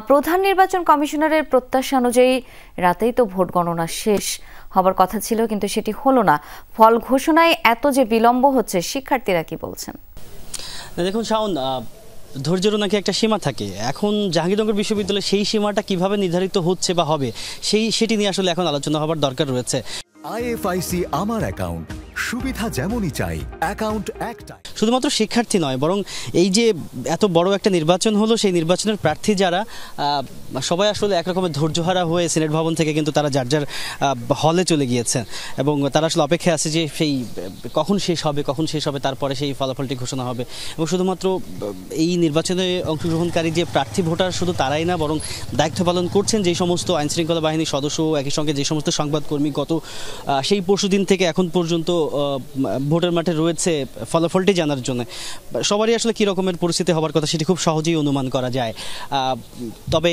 প্রধান নির্বাচন কমিশনারের প্রত্যাশা অনুযায়ী রাতেই তো ভোট গণনা শেষ হবার কথা ছিল, কিন্তু সেটি হলো না। ফল ঘোষণায় এত যে বিলম্ব হচ্ছে, শিক্ষার্থীরা কি বলছেন? দেখুন শাওন, ধৈর্যেরও নাকি একটা সীমা থাকে। এখন জাহাঙ্গীরনগর বিশ্ববিদ্যালয়ে সেই সীমাটা কিভাবে নির্ধারিত হচ্ছে বা হবে সেটি নিয়ে আসলে এখন আলোচনা হবার দরকার রয়েছে। আইএফআইসি আমার অ্যাকাউন্ট, সুবিধা যেমনই চাই, অ্যাকাউন্ট একটাই। শুধুমাত্র শিক্ষার্থী নয়, বরং এই যে এত বড় একটা নির্বাচন হলো, সেই নির্বাচনের প্রার্থী যারা সবাই আসলে একরকমের ধৈর্যহারা হয়ে সিনেট ভবন থেকে কিন্তু তারা যার যার হলে চলে গিয়েছেন এবং তারা আসলে অপেক্ষায় আছে যে সেই কখন শেষ হবে তারপরে সেই ফলাফলটি ঘোষণা হবে। এবং শুধুমাত্র এই নির্বাচনে অংশগ্রহণকারী যে প্রার্থী ভোটার শুধু তারাই না, বরং দায়িত্ব পালন করছেন যে সমস্ত আইনশৃঙ্খলা বাহিনীর সদস্য, একই সঙ্গে যে সমস্ত সংবাদকর্মী গত সেই পরশুদিন থেকে এখন পর্যন্ত ভোটের মাঠে রয়েছে ফলাফলটি জানার জন্য। সবারই আসলে কী রকমের পরিস্থিতি হবার কথা সেটি খুব সহজেই অনুমান করা যায়। তবে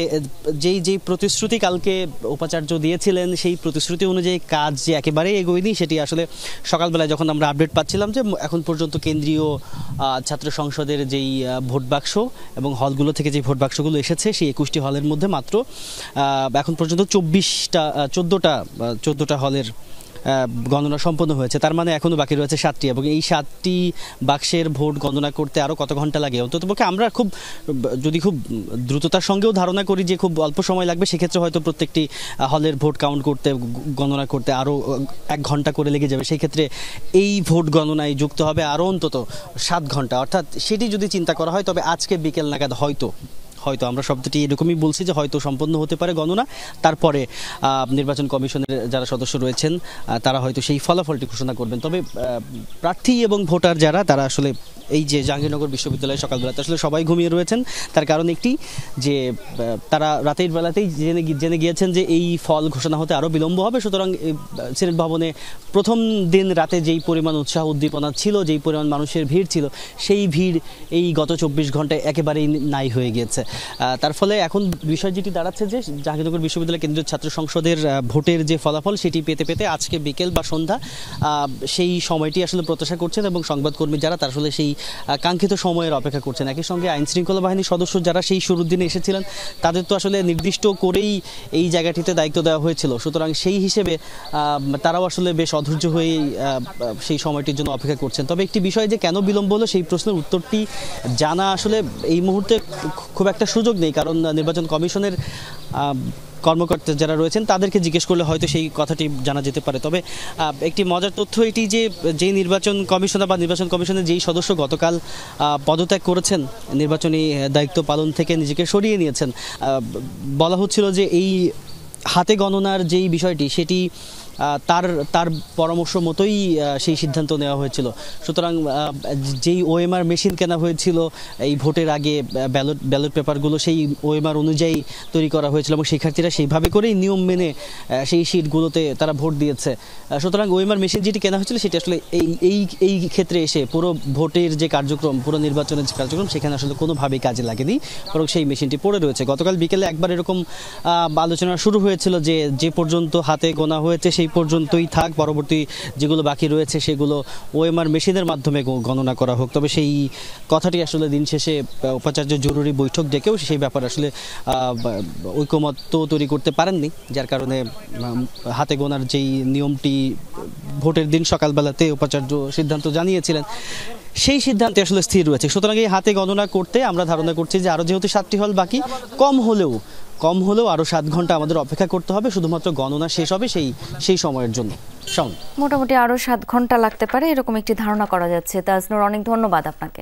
যেই প্রতিশ্রুতি কালকে উপাচার্য দিয়েছিলেন, সেই প্রতিশ্রুতি অনুযায়ী কাজ যে একেবারেই এগোয়নি, সেটি আসলে সকালবেলায় যখন আমরা আপডেট পাচ্ছিলাম যে এখন পর্যন্ত কেন্দ্রীয় ছাত্র সংসদের যেই ভোট বাক্স এবং হলগুলো থেকে যে ভোট বাক্সগুলো এসেছে, সেই 21টি হলের মধ্যে মাত্র এখন পর্যন্ত 14টা হলের গণনা সম্পন্ন হয়েছে। তার মানে এখনও বাকি রয়েছে 7টি, এবং এই 7টি বাক্সের ভোট গণনা করতে আরও কত ঘন্টা লাগে অন্ততপক্ষে আমরা যদি খুব দ্রুততার সঙ্গেও ধারণা করি যে খুব অল্প সময় লাগবে, সেক্ষেত্রে হয়তো প্রত্যেকটি হলের ভোট কাউন্ট করতে, গণনা করতে আরও 1 ঘন্টা করে লেগে যাবে। সেই ক্ষেত্রে এই ভোট গণনায় যুক্ত হবে আরও অন্তত 7 ঘন্টা। অর্থাৎ সেটি যদি চিন্তা করা হয়, তবে আজকে বিকেল নাগাদ হয়তো আমরা শব্দটি এরকমই বলছি যে হয়তো সম্পন্ন হতে পারে গণনা। তারপরে নির্বাচন কমিশনের যারা সদস্য রয়েছেন তারা হয়তো সেই ফলাফলটি ঘোষণা করবেন। তবে প্রার্থী এবং ভোটার যারা, তারা আসলে এই যে জাহাঙ্গীরনগর বিশ্ববিদ্যালয়ে সকালবেলাতে আসলে সবাই ঘুমিয়ে রয়েছেন। তার কারণ একটি যে তারা রাতের বেলাতেই জেনে গিয়েছেন যে এই ফল ঘোষণা হতে আরও বিলম্ব হবে। সুতরাং সিনেট ভবনে প্রথম দিন রাতে যেই পরিমাণ উৎসাহ উদ্দীপনা ছিল, যেই পরিমাণ মানুষের ভিড় ছিল, সেই ভিড় এই গত 24 ঘন্টায় একেবারেই নাই হয়ে গিয়েছে। তার ফলে এখন বিষয় যেটি দাঁড়াচ্ছে যে জাহাঙ্গীরনগর বিশ্ববিদ্যালয় কেন্দ্রীয় ছাত্র সংসদের ভোটের যে ফলাফল, সেটি পেতে আজকে বিকেল বা সন্ধ্যা সেই সময়টি আসলে প্রত্যাশা করছেন, এবং সংবাদকর্মী যারা তারা আসলে সেই কাঙ্ক্ষিত সময়ের অপেক্ষা করছেন। একই সঙ্গে আইনশৃঙ্খলা বাহিনীর সদস্য যারা সেই শুরুর দিনে এসেছিলেন, তাদের তো আসলে নির্দিষ্ট করেই এই জায়গাটিতে দায়িত্ব দেওয়া হয়েছিল। সুতরাং সেই হিসেবে তারাও আসলে বেশ অধৈর্য হয়েই সেই সময়টির জন্য অপেক্ষা করছেন। তবে একটি বিষয় যে কেন বিলম্ব হলো, সেই প্রশ্নের উত্তরটি জানা আসলে এই মুহূর্তে খুব একটা সুযোগ নেই, কারণ নির্বাচন কমিশনের কর্মকর্তা যারা রয়েছেন তাদেরকে জিজ্ঞেস করলে হয়তো সেই কথাটি জানা যেতে পারে। তবে একটি মজার তথ্য এটি যে যেই নির্বাচন কমিশনার বা নির্বাচন কমিশনের যেই সদস্য গতকাল পদত্যাগ করেছেন, নির্বাচনী দায়িত্ব পালন থেকে নিজেকে সরিয়ে নিয়েছেন, বলা হচ্ছিল যে এই হাতে গণনার যেই বিষয়টি, সেটি তার পরামর্শ মতোই সেই সিদ্ধান্ত নেওয়া হয়েছিল। সুতরাং যেই ওএমআর মেশিন কেনা হয়েছিল এই ভোটের আগে, ব্যালট পেপারগুলো সেই ওএমআর অনুযায়ী তৈরি করা হয়েছিল, এবং শিক্ষার্থীরা সেইভাবে করেই নিয়ম মেনে সেই সিটগুলোতে তারা ভোট দিয়েছে। সুতরাং ওএমআর মেশিন যেটি কেনা হয়েছিল, সেটি আসলে এই ক্ষেত্রে এসে পুরো ভোটের যে কার্যক্রম, পুরো নির্বাচনের যে কার্যক্রম, সেখানে আসলে কোনোভাবেই কাজে লাগেনি, বরং সেই মেশিনটি পড়ে রয়েছে। গতকাল বিকেলে একবার এরকম আলোচনা শুরু হয়েছিল যে পর্যন্ত হাতে গোনা হয়েছে সেই পর্যন্তই থাক, পরবর্তী যেগুলো বাকি রয়েছে সেগুলো ওএমআর মেশিনের মাধ্যমে গণনা করা হোক। তবে সেই কথাটি আসলে দিন শেষে উপাচার্য জরুরি বৈঠক ডেকেও সেই ব্যাপারে আসলে ঐকমত্য তৈরি করতে পারেননি, যার কারণে হাতে গোনার যেই নিয়মটি ভোটের দিন সকালবেলাতে উপাচার্য সিদ্ধান্ত জানিয়েছিলেন, সেই সিদ্ধান্তে আসলে স্থির রয়েছে। সুতরাং এই হাতে গণনা করতে আমরা ধারণা করছি যে আরও যেহেতু 7টি হল বাকি, কম হলেও আরও 7 ঘন্টা আমাদের অপেক্ষা করতে হবে শুধুমাত্র গণনা শেষ হবে সেই সময়ের জন্য। মোটামুটি আরও 7 ঘন্টা লাগতে পারে, এরকম একটি ধারণা করা যাচ্ছে। তাজনুর, অনেক ধন্যবাদ আপনাকে।